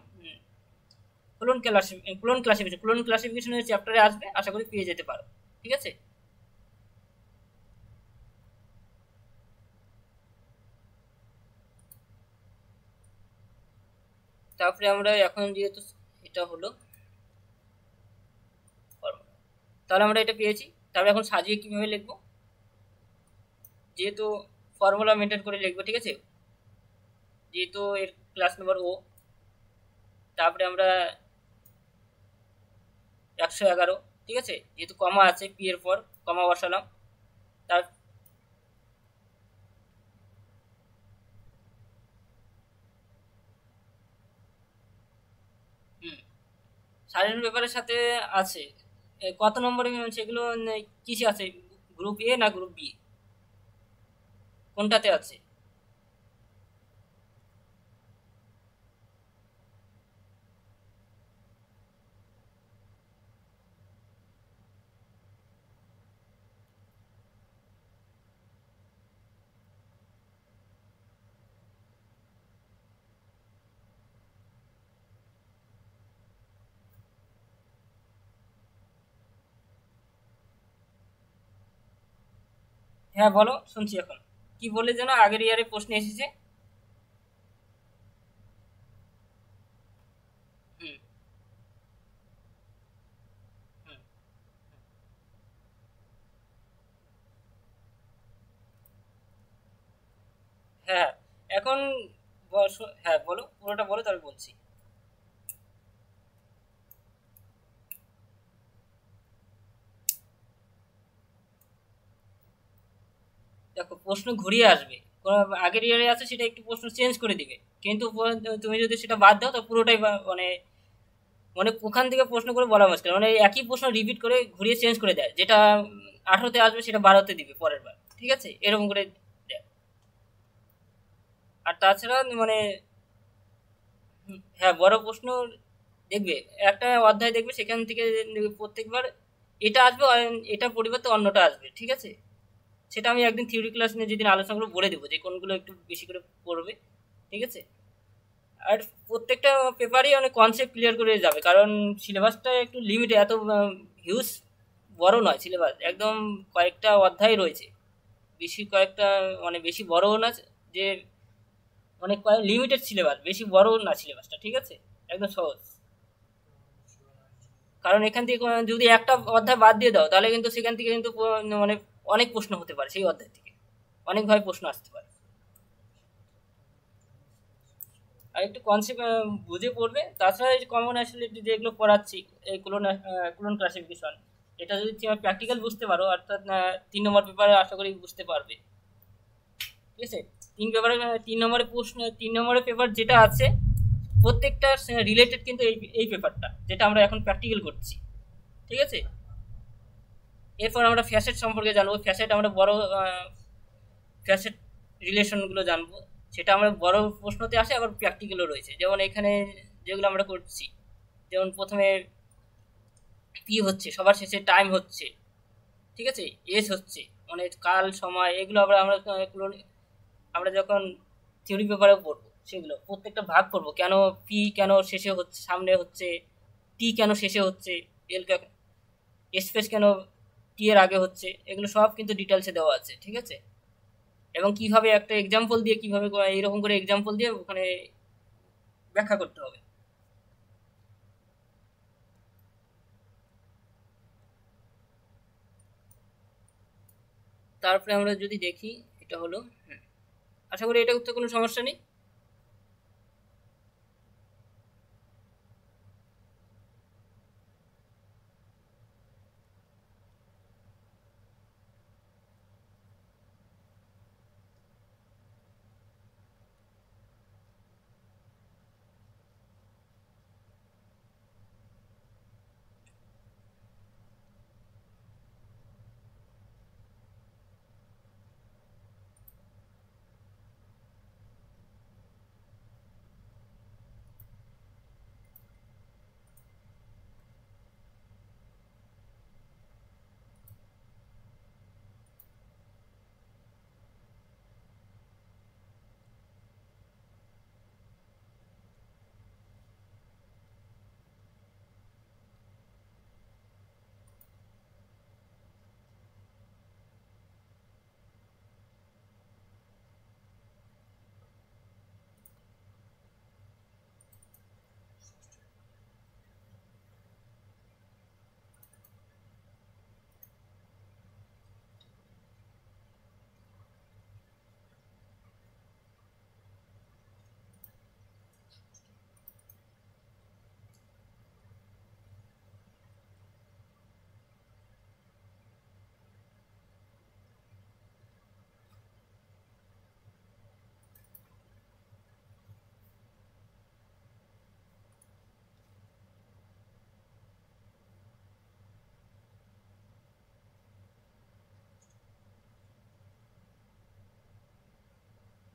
Speaker 1: ক্লোন ক্লাসিফিকেশনের চ্যাপ্টারে আসবে, আশা করি পেয়ে যেতে পারো। ঠিক আছে। তারপরে আমরা এখন যেহেতু এটা হলো formula, তাহলে আমরা এটা পেয়েছি। তারপরে এখন সাজিয়ে কিভাবে লিখবো, যেহেতু ফর্মুলা মেনটেন করে লিখবো। ঠিক আছে, যেহেতু এর ক্লাস নাম্বার ও, তারপরে আমরা 111, ঠিক আছে, যেহেতু কমা আছে পি এর পর কমা বসালাম। তার সাধারণ পেপারের সাথে আছে কত নম্বরে সেগুলো কিসে আছে, গ্রুপ এ না গ্রুপ বি, কোনটাতে আছে? হ্যাঁ বলো, শুনছি এখন। কি বলে যেন আগের ইয়ারে প্রশ্ন এসেছে? হুম হুম হ্যাঁ এখন হ্যাঁ বলো, পুরোটা বলো তারপর বলছি। দেখো, প্রশ্ন ঘুরিয়ে আসবে, আগের ইয়ারে আছে সেটা একটু প্রশ্ন চেঞ্জ করে দিবে, কিন্তু তুমি যদি সেটা বাদ দাও তো পুরোটাই মানে মানে ওখান থেকে প্রশ্ন করে বলা মুশকিল, মানে একই প্রশ্ন রিপিট করে ঘুরিয়ে চেঞ্জ করে দেয়, যেটা 18তে আসবে সেটা 12তে দিবে পরের বার। ঠিক আছে, এরকম করে দেয়। আর তাছাড়া মানে হ্যাঁ বড় প্রশ্ন দেখবে, একটা অধ্যায় দেখবে সেখান থেকে প্রত্যেকবার এটা আসবে এটা পরিবর্তে অন্যটা আসবে। ঠিক আছে, সেটা আমি একদিন থিওরি ক্লাস নিয়ে যেদিন আলোচনা করে বলে দেবো যে কোনগুলো একটু বেশি করে পড়বে। ঠিক আছে, আর প্রত্যেকটা পেপারই অনেক কনসেপ্ট ক্লিয়ার করে যাবে, কারণ সিলেবাসটা একটু লিমিটে, এত হিউজ বড় নয় সিলেবাস, একদম কয়েকটা অধ্যায় রয়েছে, বেশি কয়েকটা মানে বেশি বড়ও না, যে অনেক লিমিটেড সিলেবাস, বেশি বড় না সিলেবাসটা। ঠিক আছে, একদম সহজ। কারণ এখান থেকে যদি একটা অধ্যায় বাদ দিয়ে দাও তাহলে কিন্তু সেখান থেকে কিন্তু মানে অনেক প্রশ্ন হতে পারে, সেই অধ্যায় থেকে অনেকভাবে প্রশ্ন আসতে পারে। আর একটু কনসেপ্ট বুঝে পড়বে। তাছাড়া এই কমন অ্যাসিলিটি যেগুলো পড়াচ্ছি, এই ক্লোন ক্লাসিফিকেশন, এটা যদি তুমি প্র্যাকটিক্যাল বুঝতে পারো, অর্থাৎ 3 নম্বর পেপারে আশা করি বুঝতে পারবে। ঠিক আছে, 3 নম্বরের প্রশ্ন, 3 নম্বরের পেপার যেটা আছে প্রত্যেকটা রিলেটেড কিন্তু এই পেপারটা যেটা আমরা এখন প্র্যাকটিক্যাল করছি। ঠিক আছে, এরপর আমরা ফ্যাসেট সম্পর্কে জানবো, ফ্যাসেট আমরা বড় ফ্যাসেট রিলেশনগুলো জানবো, সেটা আমরা বড় প্রশ্নতে আসে, আবার প্র্যাকটিক্যালও রয়েছে, যেমন এখানে যেগুলো আমরা করছি, যেমন প্রথমে পি হচ্ছে, সবার শেষে টাইম হচ্ছে। ঠিক আছে, এস হচ্ছে মানে কাল সময়, এগুলো আমরা যখন থিওরি পেপারে পড়বো সেগুলো প্রত্যেকটা ভাগ করবো, কেন পি কেন শেষে হচ্ছে, সামনে হচ্ছে, টি কেন শেষে হচ্ছে, এল স্পেস কেন টি এর আগে হচ্ছে, এগুলো সব কিন্তু ডিটেলসে দেওয়া আছে। ঠিক আছে, এবং কিভাবে একটা এক্সাম্পল দিয়ে, কিভাবে এইরকম করে এক্সাম্পল দিয়ে ওখানে ব্যাখ্যা করতে হবে। তারপরে আমরা যদি দেখি, এটা হলো আশা করি এটা তো কোনো সমস্যা নেই।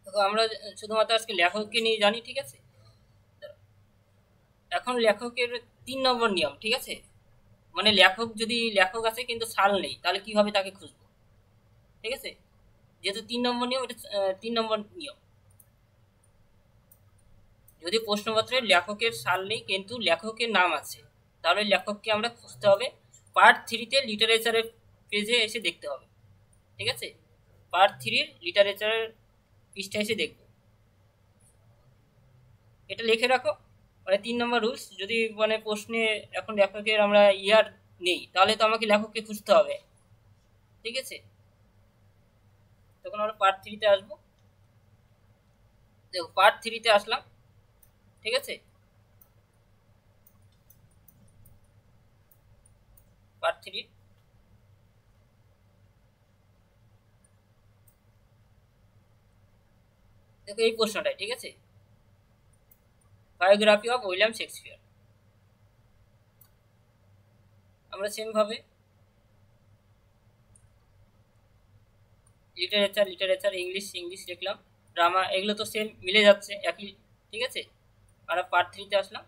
Speaker 1: দেখো আমরা শুধুমাত্র আজকে লেখককে নিয়ে জানি, ঠিক আছে। এখন লেখকের 3 নম্বর নিয়ম, ঠিক আছে। মানে লেখক যদি লেখক আছে কিন্তু সাল নেই, তাহলে কিভাবে তাকে খুঁজবো, ঠিক আছে। যেহেতু 3 নম্বর নিয়ম, এটা 3 নম্বর নিয়ম। যদি প্রশ্নপত্রে লেখকের সাল নেই কিন্তু লেখকের নাম আছে, তাহলে লেখককে আমরা খুঁজতে হবে পার্ট 3-তে লিটারেচারের পেজে এসে দেখতে হবে, ঠিক আছে। পার্ট 3-র লিটারেচারের পৃষ্ঠায় এসে দেখব। এটা লিখে রাখো, মানে 3 নম্বর রুলস। যদি মানে প্রশ্নে এখন লেখকের আমরা ইয়ার নেই, তাহলে তো আমাকে লেখককে খুঁজতে হবে, ঠিক আছে। তখন আমরা পার্ট 3-তে আসবো। দেখো পার্ট 3-তে আসলাম, ঠিক আছে। পার্ট 3 দেখো এই প্রশ্নটাই, ঠিক আছে। Biography of William Shakespeare. আমরা সেম ভাবে লিটারেচার লিটারেচার, ইংলিশ ইংলিশ লিখলাম, ড্রামা, এগুলো তো সেম মিলে যাচ্ছে একই, ঠিক আছে। আমরা পার্ট 3-তে আসলাম।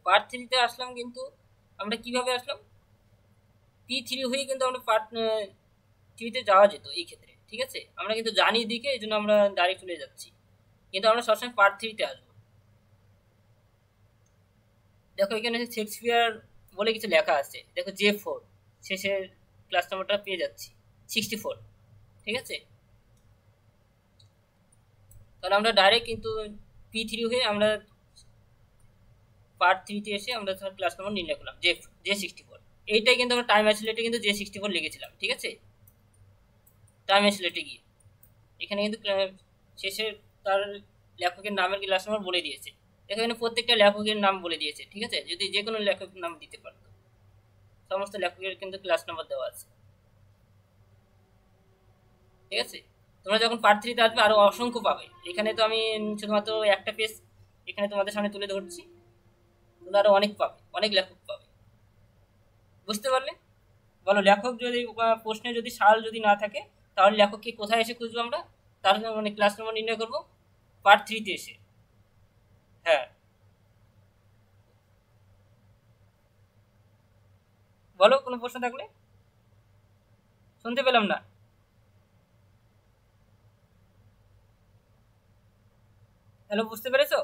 Speaker 1: পার্ট 3-তে আসলাম, কিন্তু আমরা কিভাবে আসলাম, P3 হয়ে কিন্তু আমরা পার্ট 3-তে যাওয়া যেত এই ক্ষেত্রে, ঠিক আছে। আমরা কিন্তু জানি দিকে, এই জন্য আমরা ডাইরেক্ট চলে যাচ্ছি, কিন্তু আমরা সবসময় পার্ট 3-তে আসবো। দেখো এখানে শেক্সপিয়ার বলে কিছু লেখা আছে, দেখো J4 শেষের ক্লাস নাম্বারটা পেয়ে যাচ্ছি 64, ঠিক আছে। তাহলে আমরা ডাইরেক্ট কিন্তু P3 হয়ে আমরা পার্ট 3-তে এসে আমরা ক্লাস নাম্বার নির্ণয় করলাম J64। এইটাই কিন্তু আমরা টাইম অ্যাসিলেটে কিন্তু J64 লিখেছিলাম, ঠিক আছে। টাইম অ্যাসিলেটে গিয়ে এখানে কিন্তু শেষে তার লেখকের নামের ক্লাস নাম্বার বলে দিয়েছে। দেখো এখানে প্রত্যেকটা লেখকের নাম বলে দিয়েছে, ঠিক আছে। যদি যে কোনো লেখকের নাম দিতে পারতো, সমস্ত লেখকের কিন্তু ক্লাস নাম্বার দেওয়া আছে, ঠিক আছে। তোমরা যখন পার্ট 3-তে আসবে আরো অসংখ্য পাবে। এখানে তো আমি শুধুমাত্র একটা পেজ এখানে তোমাদের সামনে তুলে ধরছি, তোমরা আরো অনেক পাবে, অনেক লেখক পাবে। বুঝতে পারলে? বলো, লেখক যদি প্রশ্নে যদি সাল যদি না থাকে, তাহলে লেখককে কোথায় এসে খুঁজবো আমরা? তার মানে ক্লাস নাম্বার নির্ণয় করবো পার্ট 3-তে এসে। হ্যাঁ, বলো কোনো প্রশ্ন থাকলে। শুনতে পেলাম না। হ্যালো, বুঝতে পেরেছো?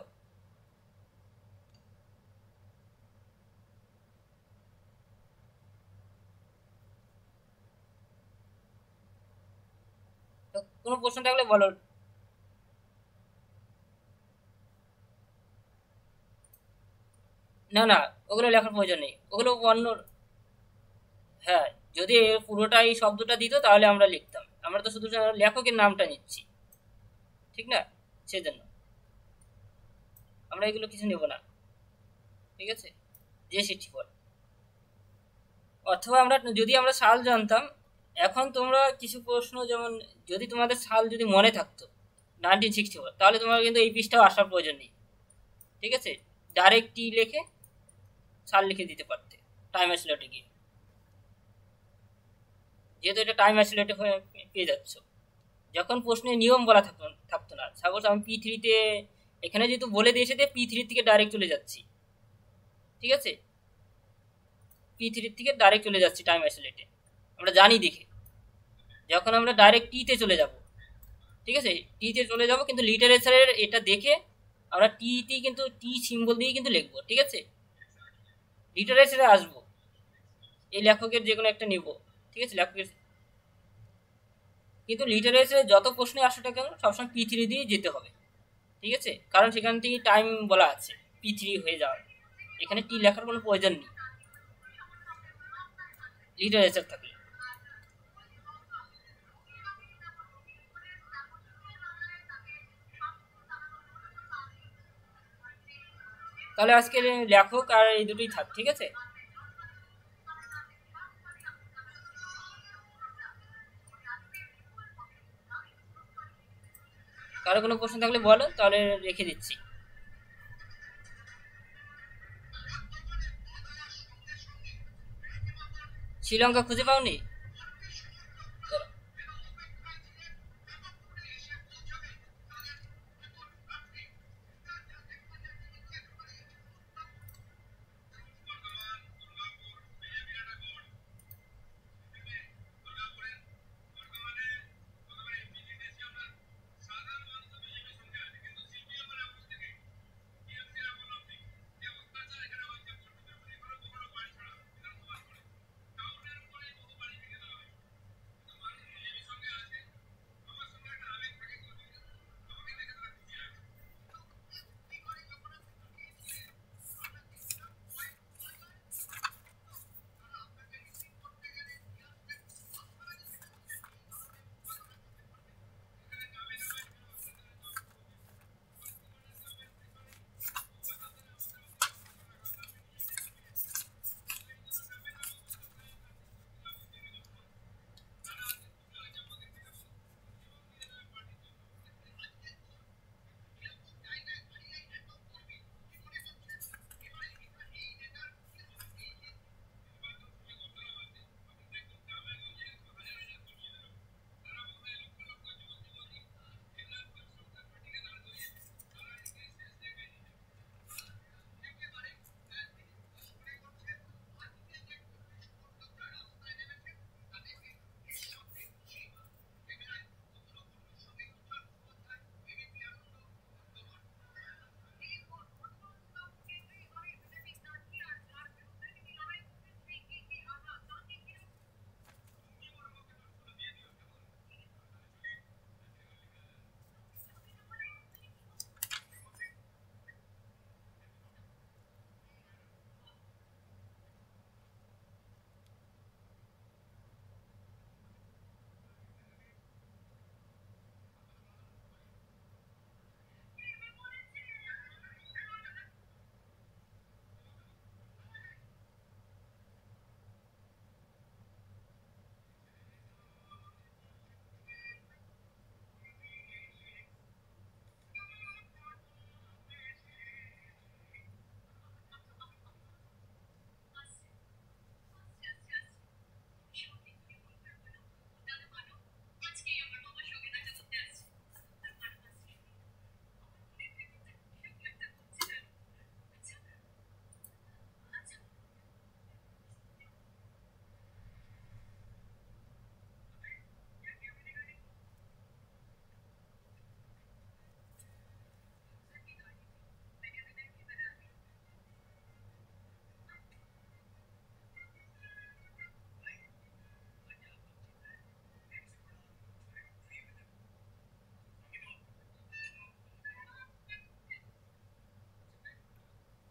Speaker 1: তো কোনো প্রশ্ন থাকলে বলো। না না, ওগুলো লেখার প্রয়োজন নেই, ওগুলো অন্য। হ্যাঁ, যদি পুরোটা এই শব্দটা দিত তাহলে আমরা লিখতাম, আমরা তো শুধু লেখকের নামটা নিচ্ছি, ঠিক না। সেজন্য আমরা এগুলো কিছু নেব না, ঠিক আছে। J64। অথবা আমরা যদি আমরা সাল জানতাম, এখন তোমরা কিছু প্রশ্ন যেমন যদি তোমাদের সাল যদি মনে থাকতো 1964, তাহলে তোমার কিন্তু এই পৃষ্ঠাও আসার প্রয়োজন নেই, ঠিক আছে। ডাইরেক্ট টি লিখে সাল লিখে দিতে পারতে টাইম অ্যাসিলেটে গিয়ে, যেহেতু এটা টাইম অ্যাসিলেটে হয়ে পেয়ে যাচ্ছ। যখন প্রশ্নের নিয়ম বলা থাকতো না, সাপোজ আমি P3-তে এখানে যেহেতু বলে দিয়েছে যে P3 থেকে ডাইরেক্ট চলে যাচ্ছি, ঠিক আছে। P3 থেকে ডাইরেক্ট চলে যাচ্ছি টাইম অ্যাসিলেটে, আমরা জানি দেখে। যখন আমরা ডাইরেক্ট টিতে চলে যাব, ঠিক আছে, টিতে চলে যাব, কিন্তু লিটারেচারের এটা দেখে আমরা টিতে কিন্তু টি সিম্বল দিয়ে কিন্তু লিখবো, ঠিক আছে। লিটারেচারে আসবো, এই লেখকের যে কোনো একটা নিব, ঠিক আছে, লেখকের। কিন্তু লিটারেচারে যত প্রশ্নে আসো না কেন সবসময় P3 দিয়ে যেতে হবে, ঠিক আছে। কারণ সেখান থেকে টাইম বলা আছে P3 হয়ে যাওয়ার, এখানে টি লেখার কোনো প্রয়োজন নেই লিটারেচার থাকলে। তাহলে আজকে লেখক আর এই দুটোই থাক, ঠিক আছে। কারো কোনো প্রশ্ন থাকলে বলো, তাহলে রেখে দিচ্ছি। শ্রীলঙ্কা খুঁজে পাওনি?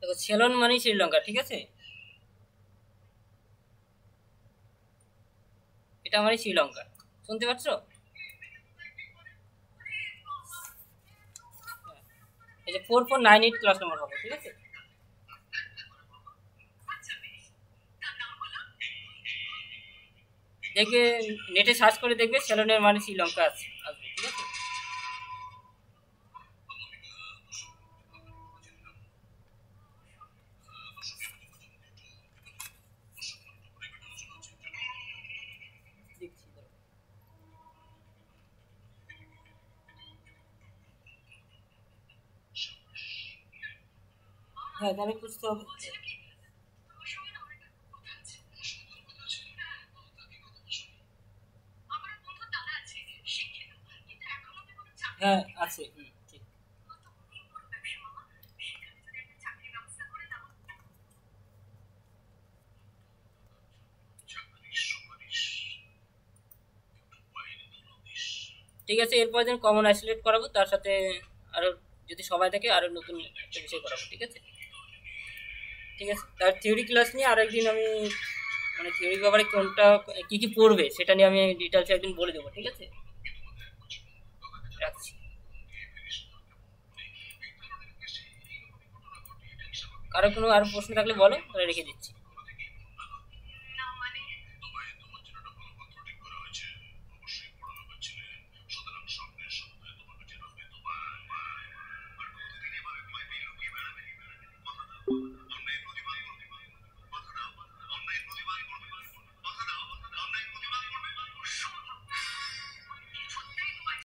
Speaker 1: দেখো সেলন মানে শ্রীলঙ্কা, ঠিক আছে, এটা মানে শ্রীলঙ্কা, শুনতে পাচ্ছ? এই যে 4498 ক্লাস নম্বর হবে, ঠিক আছে। দেখবে নেটে সার্চ করে দেখবে সেলনের মানে শ্রীলঙ্কা আসবে, ঠিক আছে। দেখছি দাঁড়াও। হ্যাঁ তাহলে বুঝতে হবে। হ্যাঁ আছে, ঠিক। ঠিক আছে, এরপর যেন কমন আইসোলেট করাবো, তার সাথে আরো যদি সবাই থাকে আরো নতুন একটা বিষয় করাবো, ঠিক আছে। ঠিক আছে, তার থিওরি ক্লাস নিয়ে আরেকদিন আমি মানে থিওরি ব্যাপারে কোনটা কি কি পড়বে সেটা নিয়ে আমি ডিটেলস একদিন বলে দেবো, ঠিক আছে। রাখছি। কারো কোনো আরো প্রশ্ন থাকলে বলো, তাহলে রেখে দিচ্ছি।